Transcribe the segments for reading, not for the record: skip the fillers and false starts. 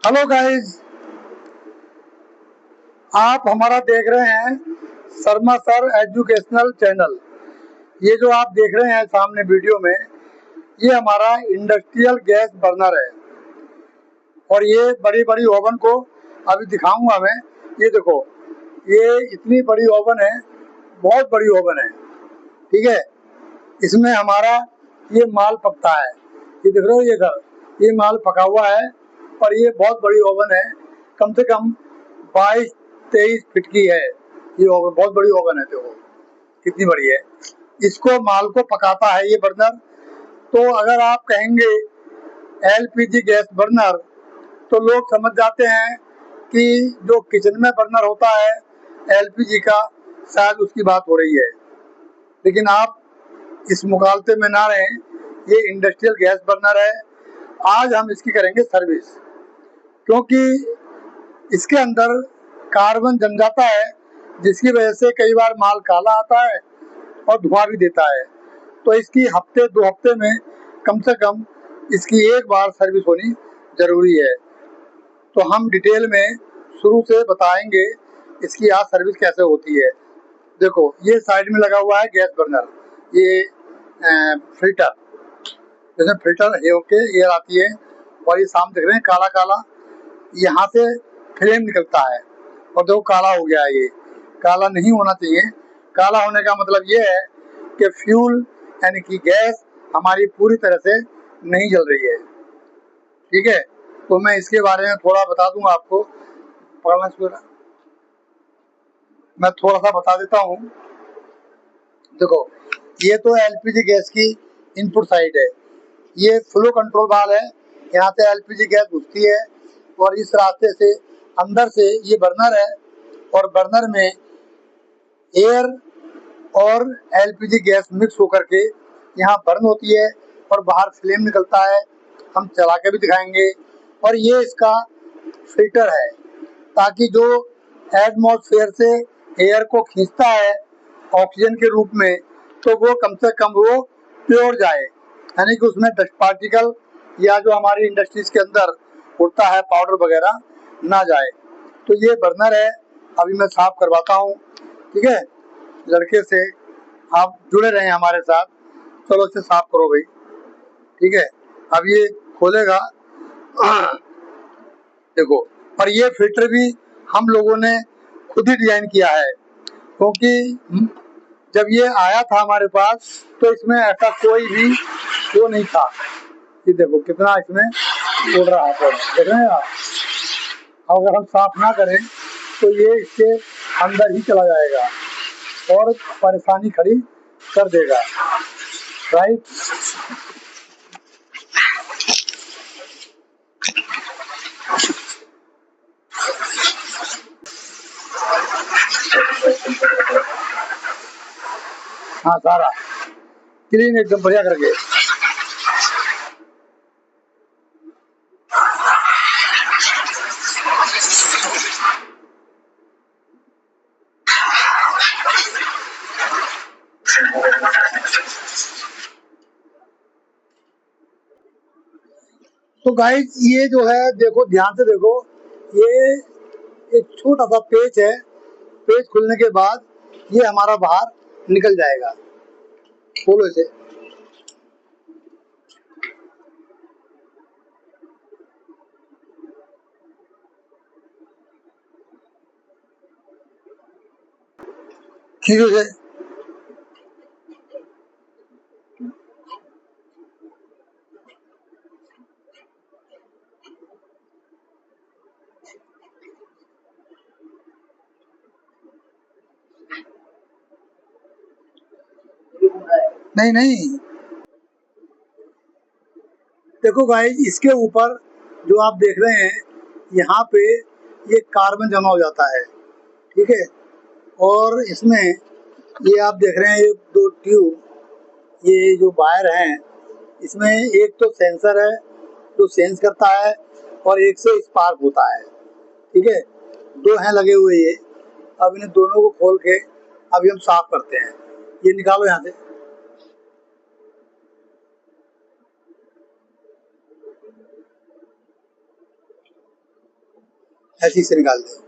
Hello guys, आप हमारा देख रहे हैं शर्मा सर एजुकेशनल चैनल। ये जो आप देख रहे हैं सामने वीडियो में, ये हमारा इंडस्ट्रियल गैस बर्नर है। और ये बड़ी बड़ी ओवन को अभी दिखाऊंगा मैं। ये देखो, ये इतनी बड़ी ओवन है, बहुत बड़ी ओवन है। ठीक है, इसमें हमारा ये माल पकता है। ये देख रहे हो, ये माल पका हुआ है। और ये बहुत बड़ी ओवन है, कम से कम 22-23 फीट की है। ये ओवन बहुत बड़ी ओवन है, देखो कितनी बड़ी है। इसको माल को पकाता है ये बर्नर। तो अगर आप कहेंगे एलपीजी गैस बर्नर, तो लोग समझ जाते हैं कि जो किचन में बर्नर होता है एलपीजी का, शायद उसकी बात हो रही है। लेकिन आप इस मुगालते में ना रहें, ये इंडस्ट्रियल गैस बर्नर है। आज हम इसकी करेंगे सर्विस, क्योंकि इसके अंदर कार्बन जम जाता है, जिसकी वजह से कई बार माल काला आता है और धुआं भी देता है। तो इसकी हफ्ते 2 हफ्ते में कम से कम इसकी एक बार सर्विस होनी जरूरी है। तो हम डिटेल में शुरू से बताएंगे इसकी आज सर्विस कैसे होती है। देखो, ये साइड में लगा हुआ है गैस बर्नर, ये फिल्टर, जैसे फिल्टर ये होके एयर आती है। और ये सामने देख रहे हैं काला काला, यहाँ से फ्लेम निकलता है और देखो काला हो गया है। ये काला नहीं होना चाहिए। काला होने का मतलब ये है कि फ्यूल यानी कि गैस हमारी पूरी तरह से नहीं जल रही है। ठीक है, तो मैं इसके बारे में थोड़ा बता दूंगा आपको। पढ़ना शुरू करा। मैं थोड़ा सा बता देता हूँ। देखो, ये तो एलपीजी गैस की इनपुट साइड है। ये फ्लो कंट्रोल वाल्व है, यहाँ से एलपीजी गैस घुसती है और इस रास्ते से अंदर से ये बर्नर है। और बर्नर में एयर और एलपीजी गैस मिक्स होकर के यहाँ बर्न होती है और बाहर फ्लेम निकलता है। हम चला के भी दिखाएंगे। और ये इसका फिल्टर है, ताकि जो एटमॉस्फेयर से एयर को खींचता है ऑक्सीजन के रूप में, तो वो कम से कम वो प्योर जाए, यानी कि उसमें डस्ट पार्टिकल या जो हमारी इंडस्ट्रीज के अंदर उड़ता है पाउडर वगैरह ना जाए। तो ये बर्नर है, अभी मैं साफ करवाता हूँ। ठीक है, लड़के से आप जुड़े रहे हमारे साथ। चलो इसे साफ करो भाई। ठीक है, अब ये खोलेगा। देखो, और ये फिल्टर भी हम लोगों ने खुद ही डिजाइन किया है, क्योंकि जब ये आया था हमारे पास तो इसमें ऐसा कोई भी वो नहीं था। ये देखो कितना इसमें उड़ रहा है, देख रहे हैं आप। अगर हम साफ ना करें तो ये इसके अंदर ही चला जाएगा और परेशानी खड़ी कर देगा। राइट, हाँ, सारा क्लीन एकदम बढ़िया करके। तो गाइस, ये जो है देखो, ध्यान से देखो, ये एक छोटा सा पेच है। पेच खुलने के बाद ये हमारा बाहर निकल जाएगा। खोलो इसे। खींचो इसे। नहीं नहीं, देखो गाइस, इसके ऊपर जो आप देख रहे हैं, यहाँ पे ये कार्बन जमा हो जाता है। ठीक है, और इसमें ये आप देख रहे हैं, ये 2 ट्यूब, ये जो वायर हैं, इसमें एक तो सेंसर है जो सेंस करता है और एक से स्पार्क होता है। ठीक है, 2 हैं लगे हुए ये। अब इन्हें दोनों को खोल के अभी हम साफ करते हैं। ये निकालो यहाँ से। ऐसे से निकाल दो।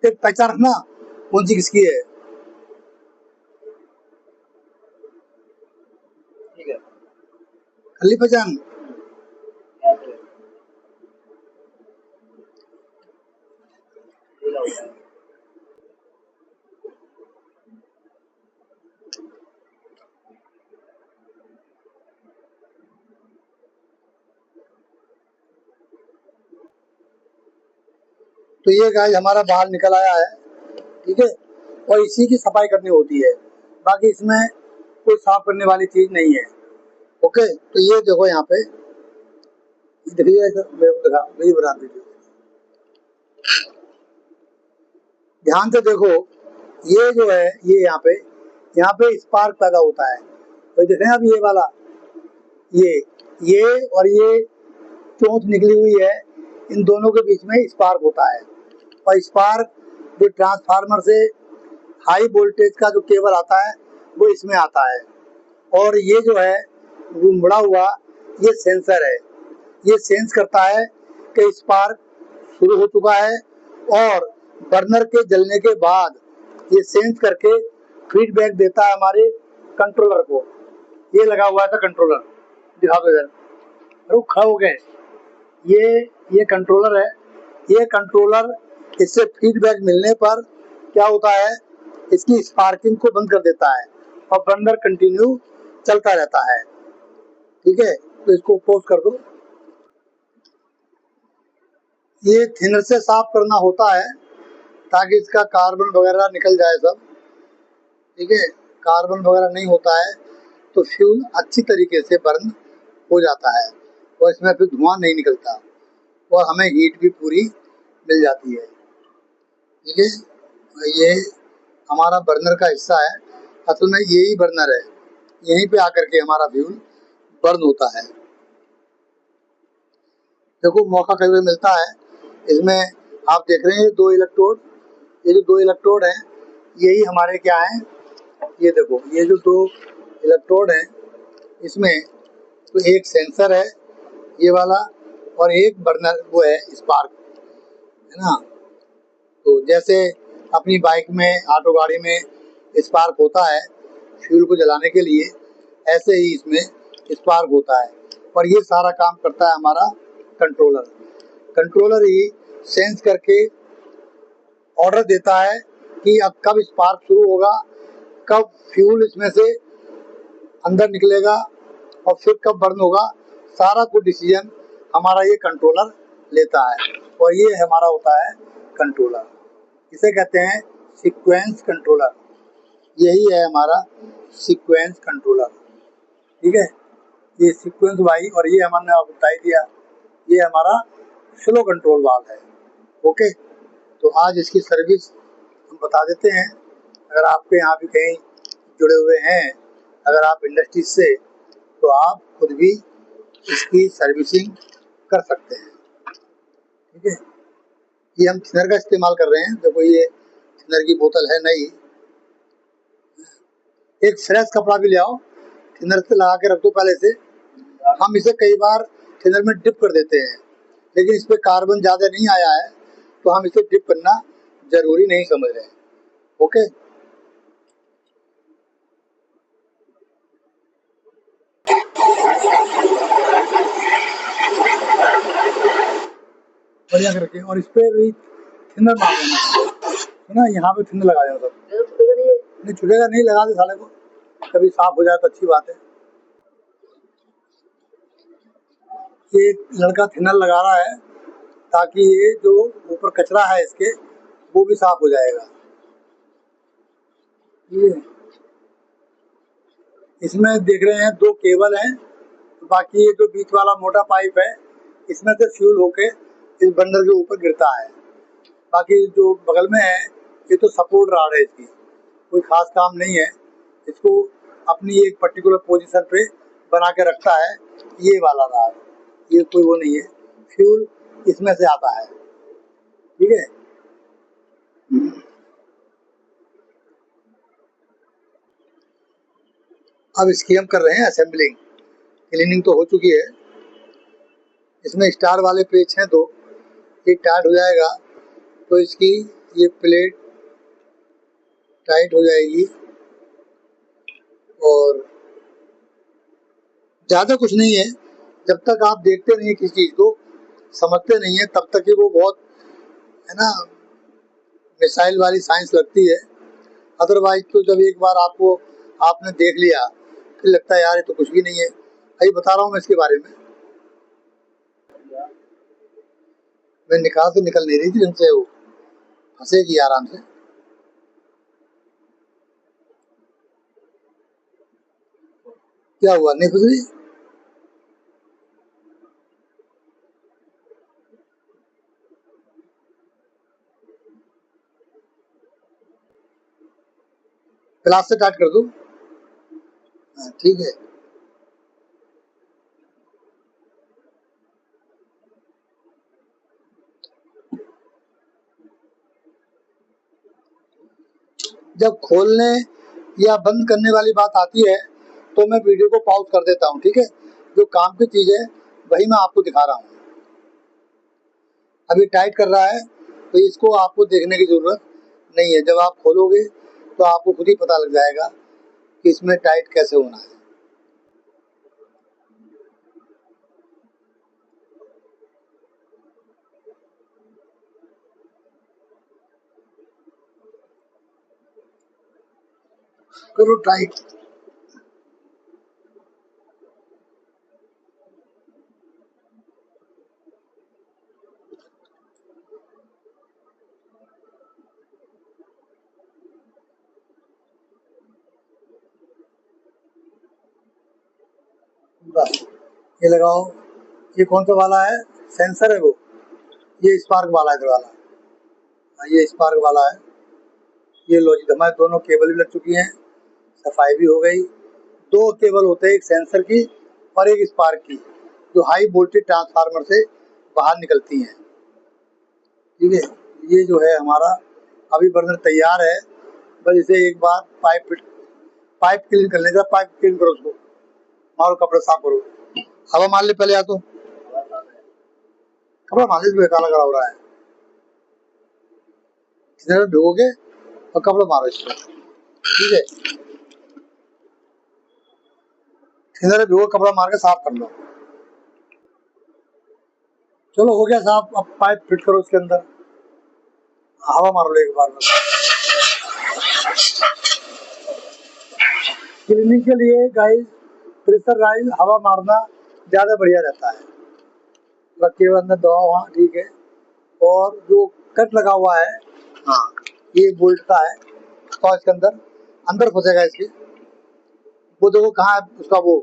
फिर पहचान रखना कौन सी किसकी है। ठीक है। कर ली पहचान। तो ये गाइस हमारा बाहर निकल आया है, ठीक है। और इसी की सफाई करनी होती है, बाकी इसमें कोई साफ करने वाली चीज नहीं है। ओके, तो ये देखो यहाँ पे देखिए, मेरे को दिखा, वही बना दीजिए, ध्यान से देखो। ये जो है ये यहाँ पे स्पार्क पैदा होता है, तो देख रहे हैं अब ये वाला, ये और ये चोंच निकली हुई है, इन दोनों के बीच में स्पार्क होता है। और स्पार्क जो ट्रांसफार्मर से हाई वोल्टेज का जो केबल आता है वो इसमें आता है। और ये जो है वो मुड़ा हुआ ये सेंसर है, ये सेंस करता है कि स्पार्क शुरू हो चुका है, और बर्नर के जलने के बाद ये सेंस करके फीडबैक देता है हमारे कंट्रोलर को। ये लगा हुआ था कंट्रोलर, दिखा दो इधर, अरे खड़ा हो गए। ये कंट्रोलर है, ये कंट्रोलर इससे फीडबैक मिलने पर क्या होता है, इसकी स्पार्किंग को बंद कर देता है और बर्नर कंटिन्यू चलता रहता है। ठीक है, तो इसको पॉज कर दो। ये थिनर से साफ करना होता है ताकि इसका कार्बन वगैरह निकल जाए सब, ठीक है। कार्बन वगैरह नहीं होता है तो फ्यूल अच्छी तरीके से बर्न हो जाता है और इसमें फिर धुआं नहीं निकलता और हमें हीट भी पूरी मिल जाती है, ठीक है। ये हमारा बर्नर का हिस्सा है, असल में यही बर्नर है, यहीं पे आकर के हमारा फ्यूल बर्न होता है। देखो मौका कई बार मिलता है, इसमें आप देख रहे हैं दो इलेक्ट्रोड, ये जो दो इलेक्ट्रोड हैं यही हमारे क्या हैं, ये देखो ये जो दो इलेक्ट्रोड हैं इसमें तो एक सेंसर है ये वाला और एक बर्नर वो है स्पार्क, है ना। तो जैसे अपनी बाइक में, ऑटो गाड़ी में स्पार्क होता है फ्यूल को जलाने के लिए, ऐसे ही इसमें स्पार्क होता है और ये सारा काम करता है हमारा कंट्रोलर। कंट्रोलर ही सेंस करके ऑर्डर देता है कि अब कब स्पार्क शुरू होगा, कब फ्यूल इसमें से अंदर निकलेगा और फिर कब बर्न होगा, सारा कुछ डिसीजन हमारा ये कंट्रोलर लेता है और ये हमारा होता है कंट्रोलर। इसे कहते हैं सीक्वेंस कंट्रोलर, यही है हमारा सीक्वेंस कंट्रोलर, ठीक है। ये सीक्वेंस वाई, और ये हमने आपको बता ही दिया ये हमारा स्लो कंट्रोल वाल्व है। ओके, तो आज इसकी सर्विस हम बता देते हैं। अगर आपके यहाँ भी कहीं जुड़े हुए हैं, अगर आप इंडस्ट्री से, तो आप खुद भी इसकी सर्विसिंग कर सकते हैं, ठीक है। ये हम थिनर का इस्तेमाल कर रहे हैं, देखो ये थिनर की बोतल है नई। एक फ्रेश कपड़ा भी ले आओ, थिनर से लगा के रख दो पहले से। हम इसे कई बार थिनर में डिप कर देते हैं, लेकिन इस पे कार्बन ज़्यादा नहीं आया है तो हम इसे डिप करना जरूरी नहीं समझ रहे हैं। ओके, बढ़िया करके, और इस पे भी थिनर मार देना है ना, यहाँ पे थिनर लगा देना सब, नहीं छुटेगा नहीं, लगा दे साले को, कभी साफ हो जाए तो अच्छी बात है। ये लड़का थिनर लगा रहा है ताकि ये जो ऊपर कचरा है इसके वो भी साफ हो जाएगा। ये इसमें देख रहे हैं दो केबल हैं, बाकी ये जो बीच वाला मोटा पाइप है इसमें से फ्यूल होके इस बर्नर के ऊपर गिरता है। बाकी जो बगल में है ये तो सपोर्ट रॉड है, इसकी कोई खास काम नहीं है, इसको अपनी एक पर्टिकुलर पोजीशन पे बना के रखता है ये वाला रॉड, ये कोई वो नहीं है, फ्यूल इसमें से आता है, ठीक है। अब इसकी हम कर रहे हैं असेंबलिंग, क्लीनिंग तो हो चुकी है। इसमें स्टार वाले पेच हैं दो, ये टाइट हो जाएगा तो इसकी ये प्लेट टाइट हो जाएगी। और ज़्यादा कुछ नहीं है, जब तक आप देखते नहीं किसी चीज़ को, समझते नहीं है, तब तक ही वो बहुत है ना मिसाइल वाली साइंस लगती है। अदरवाइज तो जब एक बार आपने देख लिया फिर लगता है यार ये तो कुछ भी नहीं है। अभी बता रहा हूँ मैं इसके बारे में। मैं निकाल तो निकल नहीं रही थी उनसे, वो फंसेगी आराम से। क्या हुआ, नहीं फंस रही? क्लास से टाइट कर दूं? हाँ, ठीक है। जब खोलने या बंद करने वाली बात आती है तो मैं वीडियो को पॉज कर देता हूँ, ठीक है। जो काम की चीज़ है वही मैं आपको दिखा रहा हूँ। अभी टाइट कर रहा है तो इसको आपको देखने की जरूरत नहीं है। जब आप खोलोगे तो आपको खुद ही पता लग जाएगा कि इसमें टाइट कैसे होना है। करो टाइट। बस ये लगाओ। ये कौन सा वाला है? सेंसर है वो। ये स्पार्क वाला है, वाला। हाँ, ये स्पार्क वाला है। ये लो जी, हमारे दोनों केबल भी लग चुकी हैं, सफाई भी हो गई। दो केबल होते हैं, एक सेंसर की और एक स्पार्क की, जो हाई वोल्टेज ट्रांसफार्मर से बाहर निकलती हैं। ठीक है। ये जो है हमारा अभी बर्नर तैयार है। बस इसे एक बार पाइप क्लीन कर लेगा। पाइप क्लीन करो उसको, मारो, कपड़े साफ करो। हवा मार ले पहले, या तो कपड़ा मार ले, इसमें काला काला हो रहा है। इधर भिगोगे और कपड़ा मारो इसको, ठीक है। इधर भिगो, कपड़ा मार के साफ कर लो। चलो हो गया साफ। अब पाइप फिट करो उसके अंदर, हवा मार लो एक बार में। क्लीनिंग के लिए गाइस प्रेशराइज हवा मारना ज़्यादा बढ़िया रहता है। रखिए अंदर दवा वहाँ, ठीक है। और जो कट लगा हुआ है, हाँ, ये बोल्ट का है तो इसके अंदर अंदर फंसेगा इसके। वो देखो कहाँ है उसका वो,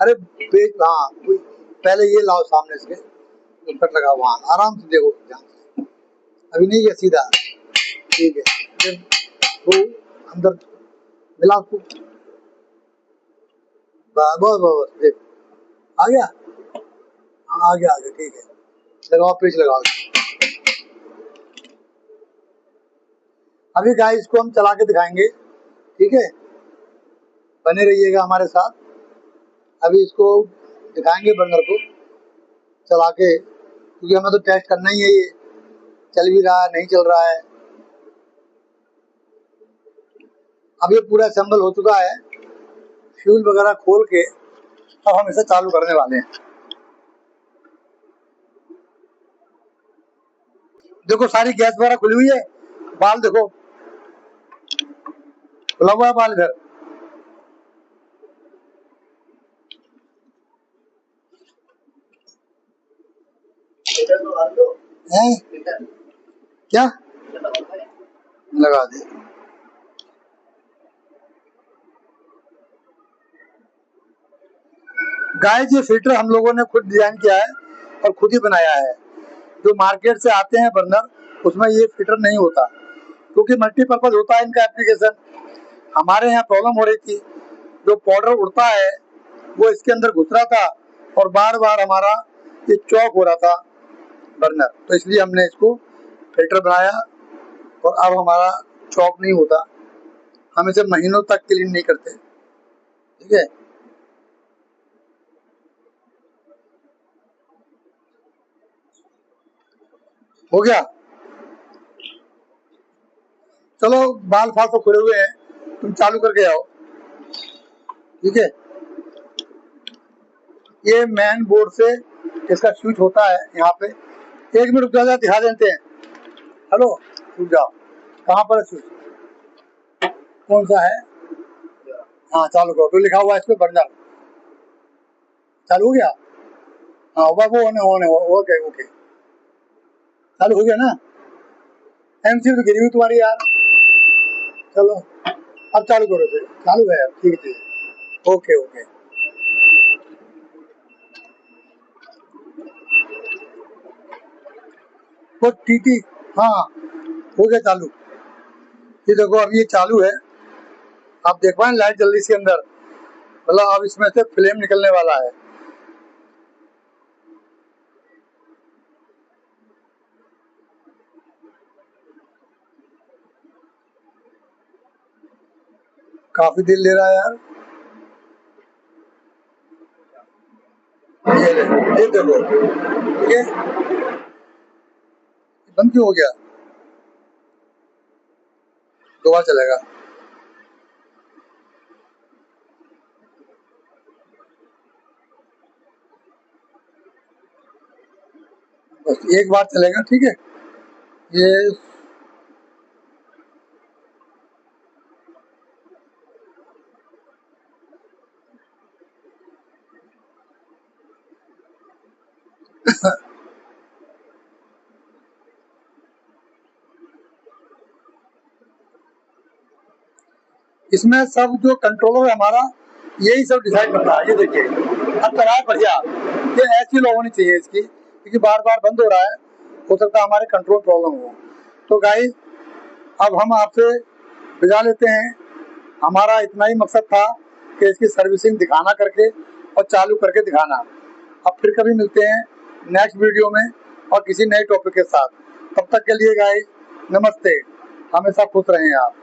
अरे पेज, हाँ पहले ये लाओ सामने इसके, जो कट लगा हुआ, आराम से देखो ध्यान से। अभी नहीं है सीधा, ठीक है। फिर वो अंदर मिला उसको, बस बस बस, देख आ गया। हाँ, आ गया आ गया, ठीक है। लगाओ पेज लगाओ। अभी गाइस इसको हम चला के दिखाएंगे, ठीक है। बने रहिएगा हमारे साथ। अभी इसको दिखाएंगे बर्नर को चला के, क्योंकि हमें तो टेस्ट करना ही है ये चल भी रहा है नहीं चल रहा है। अब ये पूरा असेंबल हो चुका है। फ्यूल वगैरह खोल के अब हम इसे चालू करने वाले हैं। देखो सारी गैस वगैरह खुली हुई है। बाल देखो, खुला हुआ है बाल इधर। हैं? क्या लगा दे? गाइस ये फिल्टर हम लोगों ने खुद डिजाइन किया है और खुद ही बनाया है। जो मार्केट से आते हैं बर्नर, उसमें ये फिल्टर नहीं होता, क्योंकि मल्टीपर्पज होता है इनका एप्लीकेशन। हमारे यहाँ प्रॉब्लम हो रही थी, जो पाउडर उड़ता है वो इसके अंदर घुस रहा था और बार बार हमारा ये चौक हो रहा था बर्नर, तो इसलिए हमने इसको फिल्टर बनाया और अब हमारा चौक नहीं होता। हम इसे महीनों तक क्लीन नहीं करते, ठीक है। हो गया। चलो बाल फाल तो खुले हुए हैं, तुम चालू करके आओ। ठीक है, ये मेन बोर्ड से इसका स्विच होता है यहाँ पे। 1 मिनट रुक जाओ, दिखा देते हैं। हेलो, रुक जाओ, कहाँ पर है स्विच, कौन सा है? हाँ चालू करो, तो लिखा हुआ है इस पे बर्नर। चालू हो गया? हाँ वो होने ओके ओके, चालू हो गया ना? एमसी तो गिरी हुई तुम्हारी यार। चलो अब चालू करो, फिर चालू है, ठीक है, ओके ओके। वो टीटी, हाँ हो गया चालू। ये देखो अब ये चालू है, आप देख पाए लाइट जल्दी इसके अंदर, मतलब अब इसमें से फ्लेम निकलने वाला है। काफी देर ले रहा है यार। ये देखो, ठीक है, बंद क्यों हो गया? दोबारा चलेगा। बस एक बार चलेगा, ठीक है। ये इसमें सब जो कंट्रोलर है हमारा, यही सब डिसाइड करता है। ये देखिए अब चला है बढ़िया। ये ऐसी लो होनी चाहिए इसकी, क्योंकि बार बार बंद हो रहा है, हो सकता है हमारे कंट्रोल प्रॉब्लम हो। तो गाइस अब हम आपसे विदा लेते हैं। हमारा इतना ही मकसद था कि इसकी सर्विसिंग दिखाना करके और चालू करके दिखाना। अब फिर कभी मिलते हैं नेक्स्ट वीडियो में और किसी नए टॉपिक के साथ। तब तक के लिए गाइस नमस्ते, हमेशा खुश रहें आप।